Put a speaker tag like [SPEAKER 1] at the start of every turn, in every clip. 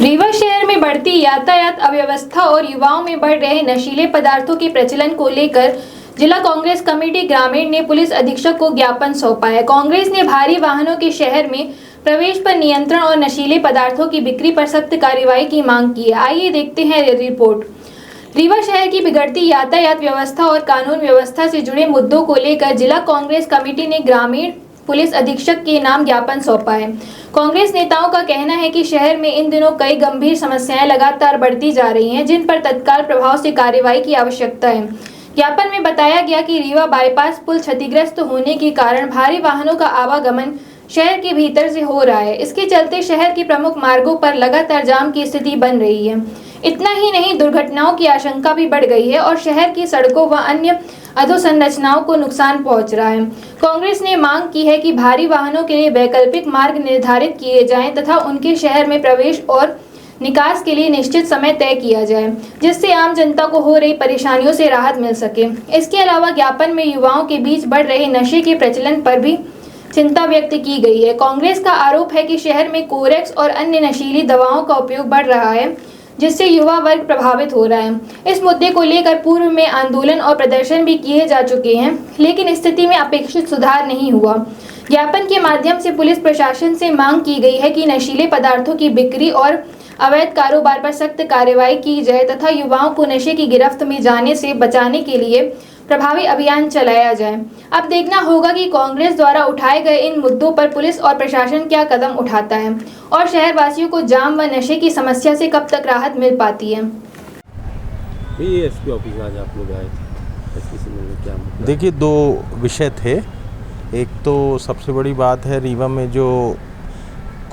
[SPEAKER 1] रीवा शहर में बढ़ती यातायात अव्यवस्था और युवाओं में बढ़ रहे नशीले पदार्थों के प्रचलन को लेकर जिला कांग्रेस कमेटी ग्रामीण ने पुलिस अधीक्षक को ज्ञापन सौंपा है। कांग्रेस ने भारी वाहनों के शहर में प्रवेश पर नियंत्रण और नशीले पदार्थों की बिक्री पर सख्त कार्रवाई की मांग की है। आइए देखते हैं रिपोर्ट। रीवा शहर की बिगड़ती यातायात व्यवस्था और कानून व्यवस्था से जुड़े मुद्दों को लेकर जिला कांग्रेस कमेटी ने ग्रामीण पुलिस अधीक्षक के नाम ज्ञापन सौंपा है। कांग्रेस नेताओं का कहना है कि शहर में इन दिनों कई गंभीर समस्याएं लगातार बढ़ती जा रही हैं, जिन पर तत्काल प्रभाव से कार्रवाई की आवश्यकता है। ज्ञापन में बताया गया कि रीवा बाईपास पुल क्षतिग्रस्त होने के कारण भारी वाहनों का आवागमन शहर के भीतर से हो रहा है। इसके चलते शहर के प्रमुख मार्गों पर लगातार जाम की स्थिति बन रही है। इतना ही नहीं, दुर्घटनाओं की आशंका भी बढ़ गई है और शहर की सड़कों व अन्य अधोसंरचनाओं को नुकसान पहुंच रहा है। कांग्रेस ने मांग की है कि भारी वाहनों के लिए वैकल्पिक मार्ग निर्धारित किए जाएं तथा उनके शहर में प्रवेश और निकास के लिए निश्चित समय तय किया जाए, जिससे आम जनता को हो रही परेशानियों से राहत मिल सके। इसके अलावा ज्ञापन में युवाओं के बीच बढ़ रहे नशे के प्रचलन पर भी चिंता व्यक्त की गई है। कांग्रेस का आरोप है कि शहर में कोरेक्स और अन्य नशीली दवाओं का उपयोग बढ़ रहा है, जिससे युवा वर्ग प्रभावित हो रहा है। इस मुद्दे को लेकर पूर्व में आंदोलन और प्रदर्शन भी किए जा चुके हैं, लेकिन स्थिति में अपेक्षित सुधार नहीं हुआ। ज्ञापन के माध्यम से पुलिस प्रशासन से मांग की गई है कि नशीले पदार्थों की बिक्री और अवैध कारोबार पर सख्त कार्रवाई की जाए तथा युवाओं को नशे की गिरफ्त में जाने से बचाने के लिए प्रभावी अभियान चलाया जाए। अब देखना होगा कि कांग्रेस द्वारा उठाए गए इन मुद्दों पर पुलिस और प्रशासन क्या कदम उठाता है और शहर वासियों को जाम व नशे की समस्या से कब तक राहत मिल पाती है।
[SPEAKER 2] एसपी ऑफिस आज आप लोग आए थे, एसपी से मिलने क्या मतलब?
[SPEAKER 3] देखिए, दो विषय थे। एक तो सबसे बड़ी बात है, रीवा में जो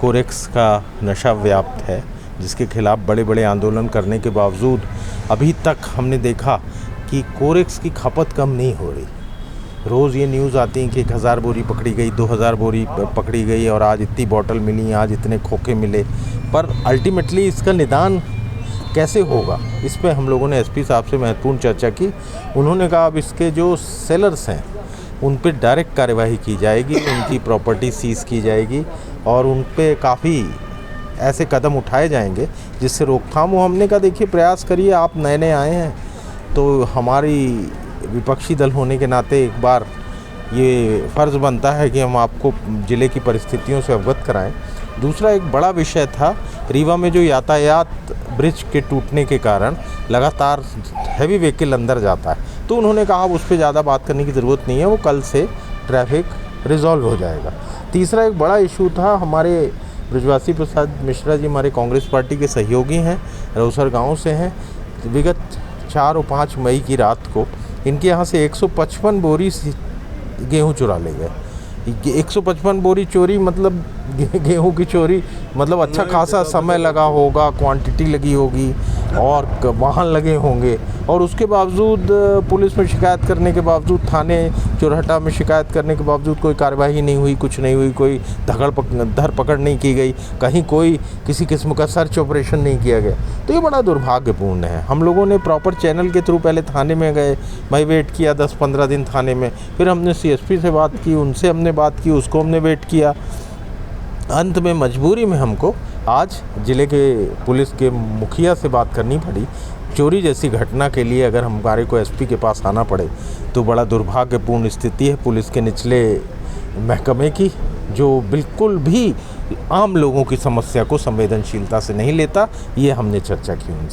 [SPEAKER 3] कोरेक्स का नशा व्याप्त है, जिसके खिलाफ बड़े बड़े आंदोलन करने के बावजूद अभी तक हमने देखा कि कोरेक्स की खपत कम नहीं हो रही। रोज़ ये न्यूज़ आती है कि 1000 बोरी पकड़ी गई, 2000 बोरी पकड़ी गई और आज इतनी बॉटल मिली, आज इतने खोखे मिले। पर अल्टीमेटली इसका निदान कैसे होगा, इस पे हम लोगों ने एसपी साहब से महत्वपूर्ण चर्चा की। उन्होंने कहा अब इसके जो सेलर्स हैं उन पे डायरेक्ट कार्यवाही की जाएगी, उनकी प्रॉपर्टी सीज़ की जाएगी और उन पे काफ़ी ऐसे कदम उठाए जाएंगे जिससे रोकथाम हो। हमने कहा देखिए, प्रयास करिए, आप नए नए आए हैं तो हमारी विपक्षी दल होने के नाते एक बार ये फ़र्ज़ बनता है कि हम आपको ज़िले की परिस्थितियों से अवगत कराएं। दूसरा एक बड़ा विषय था, रीवा में जो यातायात ब्रिज के टूटने के कारण लगातार हैवी व्हीकल अंदर जाता है, तो उन्होंने कहा उस पर ज़्यादा बात करने की ज़रूरत नहीं है, वो कल से ट्रैफिक रिजॉल्व हो जाएगा। तीसरा एक बड़ा इशू था, हमारे ब्रजवासी प्रसाद मिश्रा जी हमारे कांग्रेस पार्टी के सहयोगी हैं, रौसर गांव से हैं। विगत 4 और 5 मई की रात को इनके यहाँ से 155 बोरी गेहूँ चुरा ले गए। 155 बोरी चोरी मतलब गेहूँ की चोरी मतलब अच्छा खासा समय लगा होगा, क्वांटिटी लगी होगी और वाहन लगे होंगे, और उसके बावजूद पुलिस में शिकायत करने के बावजूद, थाने चोरहटा में शिकायत करने के बावजूद कोई कार्रवाई नहीं हुई, कुछ नहीं हुई, कोई धरपकड़ नहीं की गई, कहीं कोई किसी किस्म का सर्च ऑपरेशन नहीं किया गया। तो ये बड़ा दुर्भाग्यपूर्ण है। हम लोगों ने प्रॉपर चैनल के थ्रू पहले थाने में गए, भाई वेट किया 10-15 दिन थाने में, फिर हमने सीएसपी से बात की, उनसे हमने बात की, उसको हमने वेट किया। अंत में मजबूरी में हमको आज ज़िले के पुलिस के मुखिया से बात करनी पड़ी। चोरी जैसी घटना के लिए अगर हमारे को एसपी के पास आना पड़े तो बड़ा दुर्भाग्यपूर्ण स्थिति है पुलिस के निचले महकमे की, जो बिल्कुल भी आम लोगों की समस्या को संवेदनशीलता से नहीं लेता। ये हमने चर्चा की उनसे।